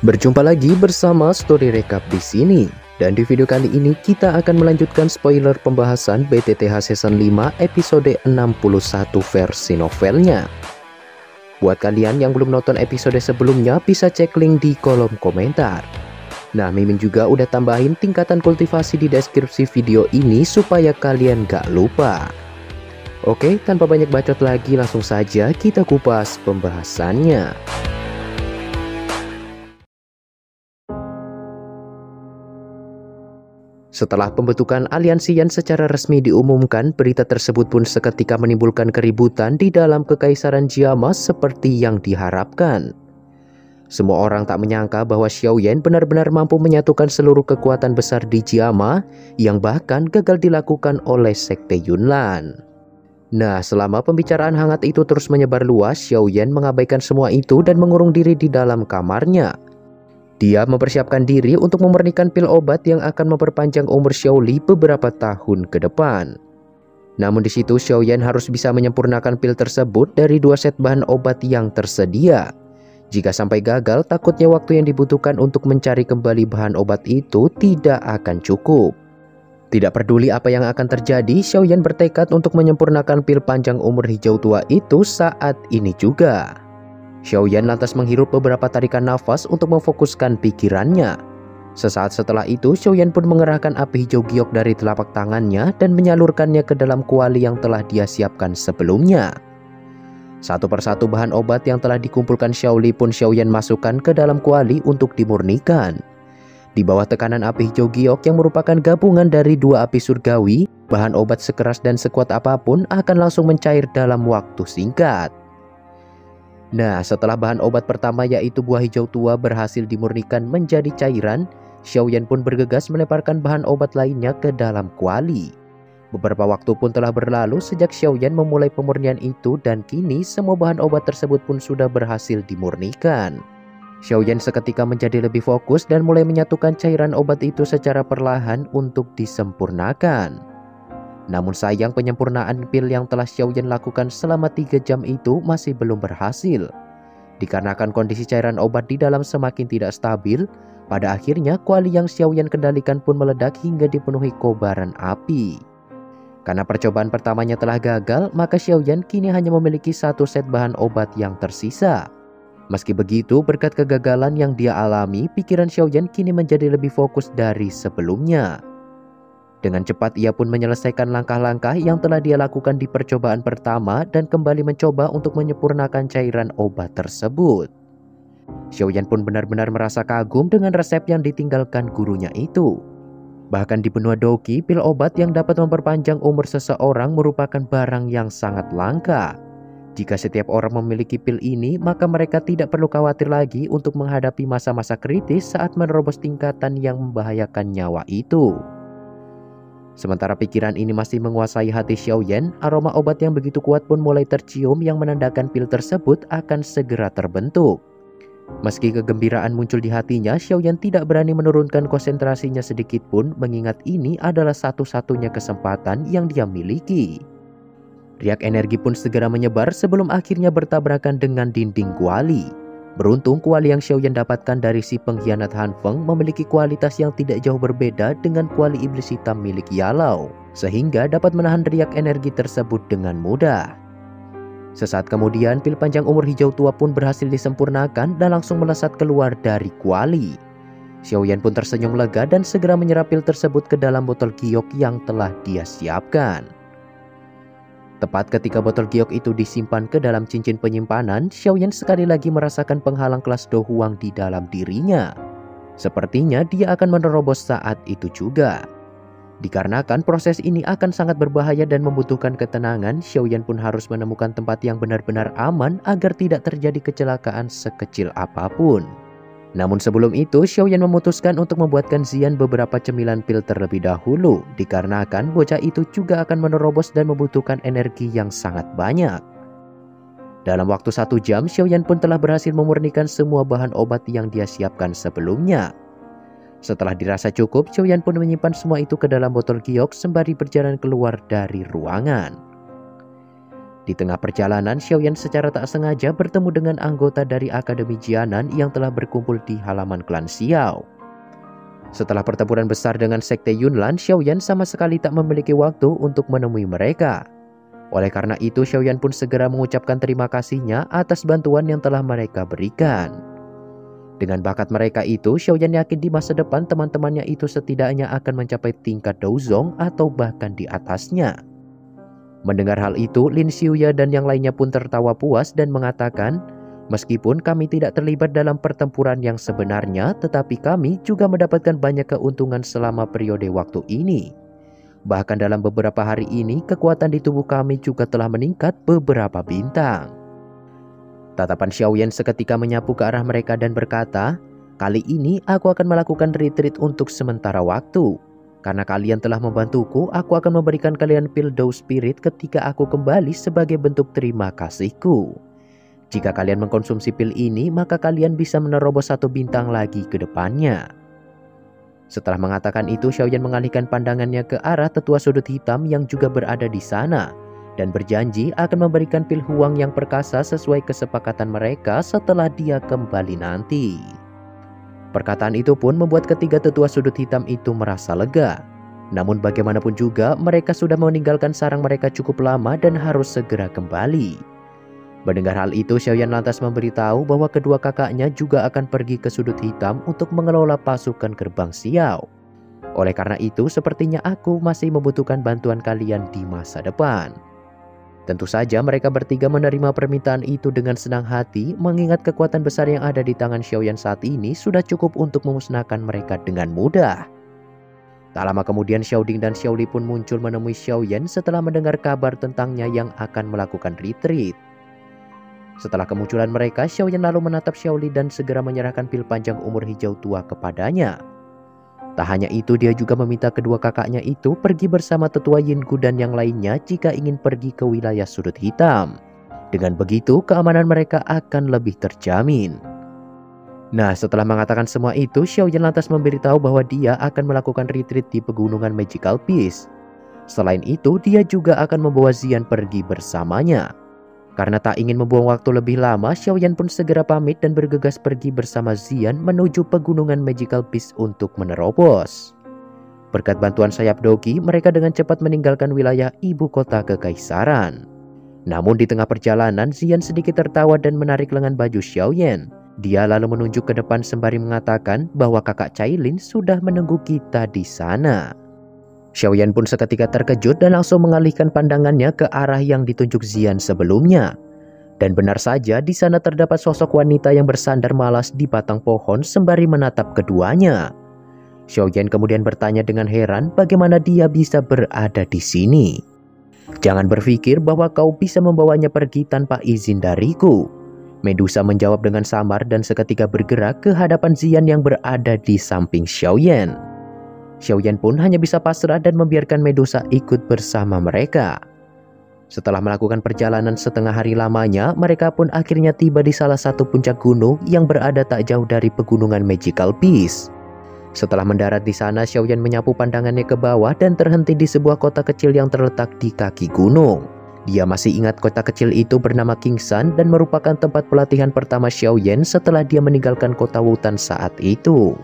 Berjumpa lagi bersama Story Recap di sini. Dan di video kali ini kita akan melanjutkan spoiler pembahasan BTTH Season 5 episode 61 versi novelnya. Buat kalian yang belum nonton episode sebelumnya bisa cek link di kolom komentar. Nah, Mimin juga udah tambahin tingkatan kultivasi di deskripsi video ini supaya kalian gak lupa. Oke, tanpa banyak bacot lagi langsung saja kita kupas pembahasannya. Setelah pembentukan aliansi yang secara resmi diumumkan, berita tersebut pun seketika menimbulkan keributan di dalam kekaisaran Jiama seperti yang diharapkan. Semua orang tak menyangka bahwa Xiaoyan benar-benar mampu menyatukan seluruh kekuatan besar di Jiama yang bahkan gagal dilakukan oleh Sekte Yunlan. Nah, selama pembicaraan hangat itu terus menyebar luas, Xiaoyan mengabaikan semua itu dan mengurung diri di dalam kamarnya. Dia mempersiapkan diri untuk memurnikan pil obat yang akan memperpanjang umur Xiaoli beberapa tahun ke depan. Namun di situ Xiaoyan harus bisa menyempurnakan pil tersebut dari 2 set bahan obat yang tersedia. Jika sampai gagal, takutnya waktu yang dibutuhkan untuk mencari kembali bahan obat itu tidak akan cukup. Tidak peduli apa yang akan terjadi, Xiaoyan bertekad untuk menyempurnakan pil panjang umur hijau tua itu saat ini juga. Xiaoyan lantas menghirup beberapa tarikan nafas untuk memfokuskan pikirannya. Sesaat setelah itu, Xiaoyan pun mengerahkan api hijau giok dari telapak tangannya dan menyalurkannya ke dalam kuali yang telah dia siapkan sebelumnya. Satu persatu bahan obat yang telah dikumpulkan Xiaoli pun Xiaoyan masukkan ke dalam kuali untuk dimurnikan. Di bawah tekanan api hijau giok yang merupakan gabungan dari 2 api surgawi, bahan obat sekeras dan sekuat apapun akan langsung mencair dalam waktu singkat. Nah, setelah bahan obat pertama yaitu buah hijau tua berhasil dimurnikan menjadi cairan, Xiaoyan pun bergegas melemparkan bahan obat lainnya ke dalam kuali. Beberapa waktu pun telah berlalu sejak Xiaoyan memulai pemurnian itu dan kini semua bahan obat tersebut pun sudah berhasil dimurnikan. Xiaoyan seketika menjadi lebih fokus dan mulai menyatukan cairan obat itu secara perlahan untuk disempurnakan. Namun sayang penyempurnaan pil yang telah Xiaoyan lakukan selama 3 jam itu masih belum berhasil. Dikarenakan kondisi cairan obat di dalam semakin tidak stabil, pada akhirnya kuali yang Xiaoyan kendalikan pun meledak hingga dipenuhi kobaran api. Karena percobaan pertamanya telah gagal, maka Xiaoyan kini hanya memiliki 1 set bahan obat yang tersisa. Meski begitu, berkat kegagalan yang dia alami, pikiran Xiaoyan kini menjadi lebih fokus dari sebelumnya. Dengan cepat ia pun menyelesaikan langkah-langkah yang telah dia lakukan di percobaan pertama dan kembali mencoba untuk menyempurnakan cairan obat tersebut. Xiaoyan pun benar-benar merasa kagum dengan resep yang ditinggalkan gurunya itu. Bahkan di benua Doqi, pil obat yang dapat memperpanjang umur seseorang merupakan barang yang sangat langka. Jika setiap orang memiliki pil ini, maka mereka tidak perlu khawatir lagi untuk menghadapi masa-masa kritis saat menerobos tingkatan yang membahayakan nyawa itu. Sementara pikiran ini masih menguasai hati Xiaoyan, aroma obat yang begitu kuat pun mulai tercium yang menandakan pil tersebut akan segera terbentuk. Meski kegembiraan muncul di hatinya, Xiaoyan tidak berani menurunkan konsentrasinya sedikit pun mengingat ini adalah satu-satunya kesempatan yang dia miliki. Riak energi pun segera menyebar sebelum akhirnya bertabrakan dengan dinding kuali. Beruntung kuali yang Xiaoyan dapatkan dari si pengkhianat Han Feng memiliki kualitas yang tidak jauh berbeda dengan kuali iblis hitam milik Yalau, sehingga dapat menahan riak energi tersebut dengan mudah. Sesaat kemudian, pil panjang umur hijau tua pun berhasil disempurnakan dan langsung melesat keluar dari kuali. Xiaoyan pun tersenyum lega dan segera menyerap pil tersebut ke dalam botol giok yang telah dia siapkan. Tepat ketika botol giok itu disimpan ke dalam cincin penyimpanan, Xiaoyan sekali lagi merasakan penghalang kelas Do Huang di dalam dirinya. Sepertinya dia akan menerobos saat itu juga. Dikarenakan proses ini akan sangat berbahaya dan membutuhkan ketenangan, Xiaoyan pun harus menemukan tempat yang benar-benar aman agar tidak terjadi kecelakaan sekecil apapun. Namun sebelum itu, Xiaoyan memutuskan untuk membuatkan Xian beberapa cemilan pil terlebih dahulu, dikarenakan bocah itu juga akan menerobos dan membutuhkan energi yang sangat banyak. Dalam waktu 1 jam, Xiaoyan pun telah berhasil memurnikan semua bahan obat yang dia siapkan sebelumnya. Setelah dirasa cukup, Xiaoyan pun menyimpan semua itu ke dalam botol giok sembari berjalan keluar dari ruangan. Di tengah perjalanan, Xiaoyan secara tak sengaja bertemu dengan anggota dari Akademi Jianan yang telah berkumpul di halaman klan Xiao. Setelah pertempuran besar dengan Sekte Yunlan, Xiaoyan sama sekali tak memiliki waktu untuk menemui mereka. Oleh karena itu, Xiaoyan pun segera mengucapkan terima kasihnya atas bantuan yang telah mereka berikan. Dengan bakat mereka itu, Xiaoyan yakin di masa depan teman-temannya itu setidaknya akan mencapai tingkat Douzong atau bahkan di atasnya. Mendengar hal itu, Lin Xiuya dan yang lainnya pun tertawa puas dan mengatakan, meskipun kami tidak terlibat dalam pertempuran yang sebenarnya, tetapi kami juga mendapatkan banyak keuntungan selama periode waktu ini. Bahkan dalam beberapa hari ini, kekuatan di tubuh kami juga telah meningkat beberapa bintang. Tatapan Xiaoyan seketika menyapu ke arah mereka dan berkata, kali ini aku akan melakukan retreat untuk sementara waktu. Karena kalian telah membantuku, aku akan memberikan kalian pil Dou Spirit ketika aku kembali sebagai bentuk terima kasihku. Jika kalian mengkonsumsi pil ini, maka kalian bisa menerobos 1 bintang lagi ke depannya. Setelah mengatakan itu, Xiaoyan mengalihkan pandangannya ke arah tetua sudut hitam yang juga berada di sana, dan berjanji akan memberikan pil Huang yang perkasa sesuai kesepakatan mereka setelah dia kembali nanti. Perkataan itu pun membuat ketiga tetua sudut hitam itu merasa lega. Namun bagaimanapun juga mereka sudah meninggalkan sarang mereka cukup lama dan harus segera kembali. Mendengar hal itu, Xiaoyan lantas memberitahu bahwa kedua kakaknya juga akan pergi ke sudut hitam untuk mengelola pasukan gerbang Xiao. Oleh karena itu, sepertinya aku masih membutuhkan bantuan kalian di masa depan. Tentu saja mereka bertiga menerima permintaan itu dengan senang hati, mengingat kekuatan besar yang ada di tangan Xiaoyan saat ini sudah cukup untuk memusnahkan mereka dengan mudah. Tak lama kemudian Xiaoding dan Xiaoli pun muncul menemui Xiaoyan setelah mendengar kabar tentangnya yang akan melakukan retreat. Setelah kemunculan mereka, Xiaoyan lalu menatap Xiaoli dan segera menyerahkan pil panjang umur hijau tua kepadanya. Tak hanya itu, dia juga meminta kedua kakaknya itu pergi bersama tetua Yinggu dan yang lainnya jika ingin pergi ke wilayah sudut hitam. Dengan begitu, keamanan mereka akan lebih terjamin. Nah, setelah mengatakan semua itu, Xiaoyan lantas memberitahu bahwa dia akan melakukan retreat di pegunungan Magical Peace. Selain itu, dia juga akan membawa Xian pergi bersamanya. Karena tak ingin membuang waktu lebih lama, Xiaoyan pun segera pamit dan bergegas pergi bersama Xian menuju pegunungan Magical Peace untuk menerobos. Berkat bantuan sayap Dogi, mereka dengan cepat meninggalkan wilayah ibu kota kekaisaran. Namun di tengah perjalanan, Xian sedikit tertawa dan menarik lengan baju Xiaoyan. Dia lalu menunjuk ke depan sembari mengatakan bahwa kakak Cailin sudah menunggu kita di sana. Xiaoyan pun seketika terkejut dan langsung mengalihkan pandangannya ke arah yang ditunjuk Xian sebelumnya. Dan benar saja di sana terdapat sosok wanita yang bersandar malas di batang pohon sembari menatap keduanya. Xiaoyan kemudian bertanya dengan heran bagaimana dia bisa berada di sini. Jangan berpikir bahwa kau bisa membawanya pergi tanpa izin dariku. Medusa menjawab dengan samar dan seketika bergerak ke hadapan Xian yang berada di samping Xiaoyan. Xiaoyan pun hanya bisa pasrah dan membiarkan Medusa ikut bersama mereka. Setelah melakukan perjalanan setengah hari lamanya, mereka pun akhirnya tiba di salah satu puncak gunung yang berada tak jauh dari pegunungan Magical Peace. Setelah mendarat di sana, Xiaoyan menyapu pandangannya ke bawah dan terhenti di sebuah kota kecil yang terletak di kaki gunung. Dia masih ingat kota kecil itu bernama Kingshan dan merupakan tempat pelatihan pertama Xiaoyan setelah dia meninggalkan kota Wutan saat itu.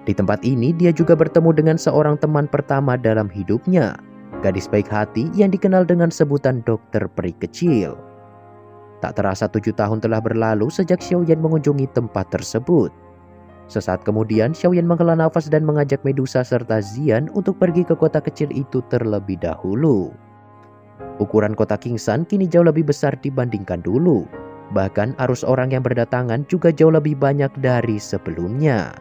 Di tempat ini, dia juga bertemu dengan seorang teman pertama dalam hidupnya, gadis baik hati yang dikenal dengan sebutan Dokter Peri Kecil. Tak terasa 7 tahun telah berlalu sejak Xiaoyan mengunjungi tempat tersebut. Sesaat kemudian, Xiaoyan menghela nafas dan mengajak Medusa serta Xian untuk pergi ke kota kecil itu terlebih dahulu. Ukuran kota Kingshan kini jauh lebih besar dibandingkan dulu. Bahkan arus orang yang berdatangan juga jauh lebih banyak dari sebelumnya.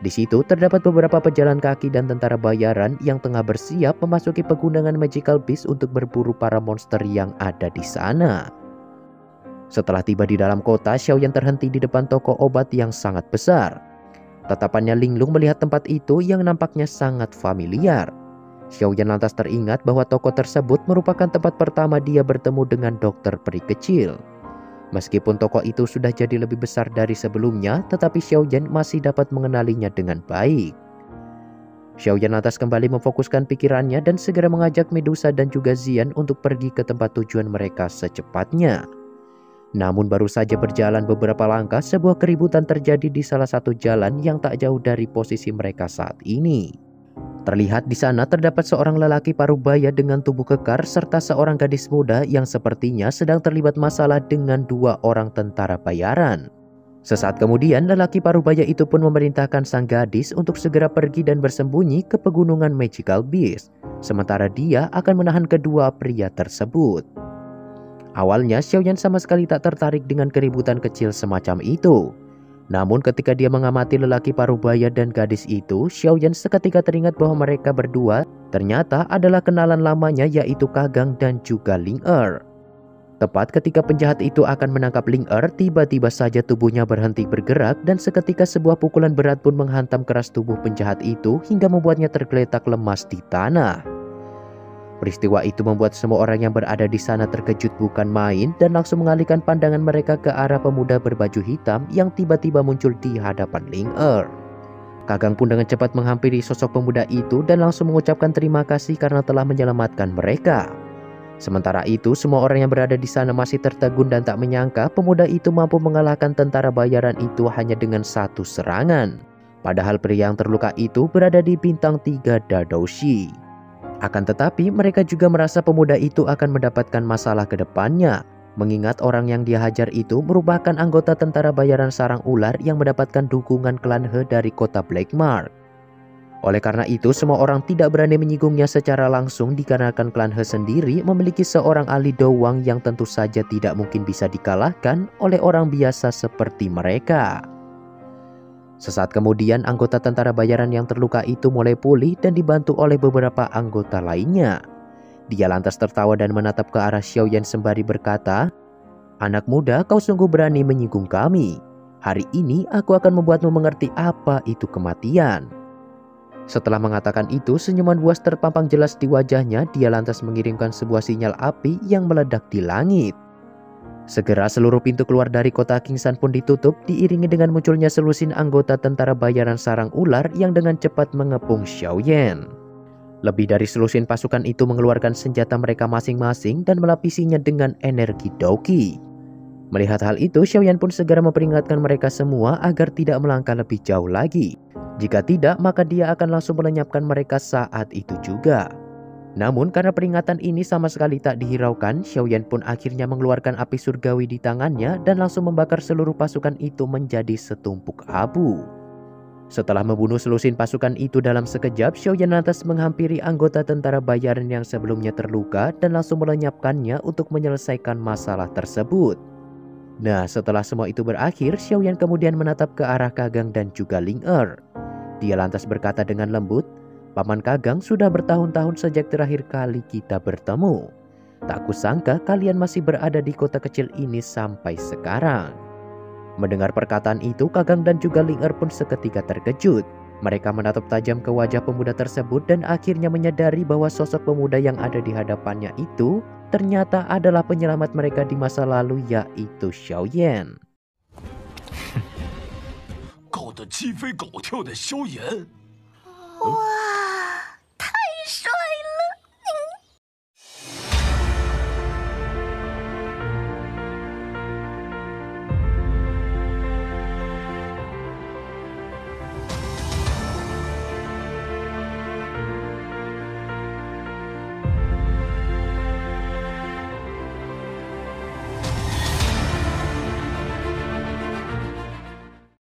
Di situ terdapat beberapa pejalan kaki dan tentara bayaran yang tengah bersiap memasuki pegunungan Magical Peace untuk berburu para monster yang ada di sana. Setelah tiba di dalam kota, Xiaoyan terhenti di depan toko obat yang sangat besar. Tatapannya linglung melihat tempat itu yang nampaknya sangat familiar. Xiaoyan lantas teringat bahwa toko tersebut merupakan tempat pertama dia bertemu dengan Dokter Peri Kecil. Meskipun toko itu sudah jadi lebih besar dari sebelumnya, tetapi Xiaoyan masih dapat mengenalinya dengan baik. Xiaoyan lantas kembali memfokuskan pikirannya dan segera mengajak Medusa dan juga Xian untuk pergi ke tempat tujuan mereka secepatnya. Namun baru saja berjalan beberapa langkah, sebuah keributan terjadi di salah satu jalan yang tak jauh dari posisi mereka saat ini. Terlihat di sana terdapat seorang lelaki parubaya dengan tubuh kekar serta seorang gadis muda yang sepertinya sedang terlibat masalah dengan dua orang tentara bayaran. Sesaat kemudian, lelaki parubaya itu pun memerintahkan sang gadis untuk segera pergi dan bersembunyi ke pegunungan Magical Beast, sementara dia akan menahan kedua pria tersebut. Awalnya, Xiaoyan sama sekali tak tertarik dengan keributan kecil semacam itu. Namun ketika dia mengamati lelaki parubaya dan gadis itu, Xiaoyan seketika teringat bahwa mereka berdua ternyata adalah kenalan lamanya, yaitu Kagang dan juga Ling Er. Tepat ketika penjahat itu akan menangkap Ling Er, tiba-tiba saja tubuhnya berhenti bergerak dan seketika sebuah pukulan berat pun menghantam keras tubuh penjahat itu hingga membuatnya tergeletak lemas di tanah. Peristiwa itu membuat semua orang yang berada di sana terkejut bukan main dan langsung mengalihkan pandangan mereka ke arah pemuda berbaju hitam yang tiba-tiba muncul di hadapan Ling Er. Kagang pun dengan cepat menghampiri sosok pemuda itu dan langsung mengucapkan terima kasih karena telah menyelamatkan mereka. Sementara itu, semua orang yang berada di sana masih tertegun dan tak menyangka pemuda itu mampu mengalahkan tentara bayaran itu hanya dengan satu serangan. Padahal pria yang terluka itu berada di bintang 3 Dadoushi. Akan tetapi, mereka juga merasa pemuda itu akan mendapatkan masalah ke depannya, mengingat orang yang dia hajar itu merupakan anggota tentara bayaran sarang ular yang mendapatkan dukungan klan He dari kota Black Mark. Oleh karena itu, semua orang tidak berani menyinggungnya secara langsung dikarenakan klan He sendiri memiliki seorang ahli doang yang tentu saja tidak mungkin bisa dikalahkan oleh orang biasa seperti mereka. Sesaat kemudian, anggota tentara bayaran yang terluka itu mulai pulih dan dibantu oleh beberapa anggota lainnya. Dia lantas tertawa dan menatap ke arah Xiaoyan sembari berkata, "Anak muda, kau sungguh berani menyinggung kami. Hari ini aku akan membuatmu mengerti apa itu kematian." Setelah mengatakan itu, senyuman buas terpampang jelas di wajahnya. Dia lantas mengirimkan sebuah sinyal api yang meledak di langit. Segera seluruh pintu keluar dari kota Kingsan pun ditutup, diiringi dengan munculnya selusin anggota tentara bayaran sarang ular yang dengan cepat mengepung Xiaoyan. Lebih dari selusin pasukan itu mengeluarkan senjata mereka masing-masing dan melapisinya dengan energi Douki. Melihat hal itu, Xiaoyan pun segera memperingatkan mereka semua agar tidak melangkah lebih jauh lagi. Jika tidak, maka dia akan langsung melenyapkan mereka saat itu juga. Namun karena peringatan ini sama sekali tak dihiraukan, Xiaoyan pun akhirnya mengeluarkan api surgawi di tangannya dan langsung membakar seluruh pasukan itu menjadi setumpuk abu. Setelah membunuh selusin pasukan itu dalam sekejap, Xiaoyan lantas menghampiri anggota tentara bayaran yang sebelumnya terluka dan langsung melenyapkannya untuk menyelesaikan masalah tersebut. Nah, setelah semua itu berakhir, Xiaoyan kemudian menatap ke arah Kagang dan juga Ling Er. Dia lantas berkata dengan lembut, "Paman Kagang, sudah bertahun-tahun sejak terakhir kali kita bertemu. Tak kusangka kalian masih berada di kota kecil ini sampai sekarang." Mendengar perkataan itu, Kagang dan juga Ling Er pun seketika terkejut. Mereka menatap tajam ke wajah pemuda tersebut dan akhirnya menyadari bahwa sosok pemuda yang ada di hadapannya itu ternyata adalah penyelamat mereka di masa lalu, yaitu Xiaoyan. 搞得鸡飞狗跳的萧炎，哇！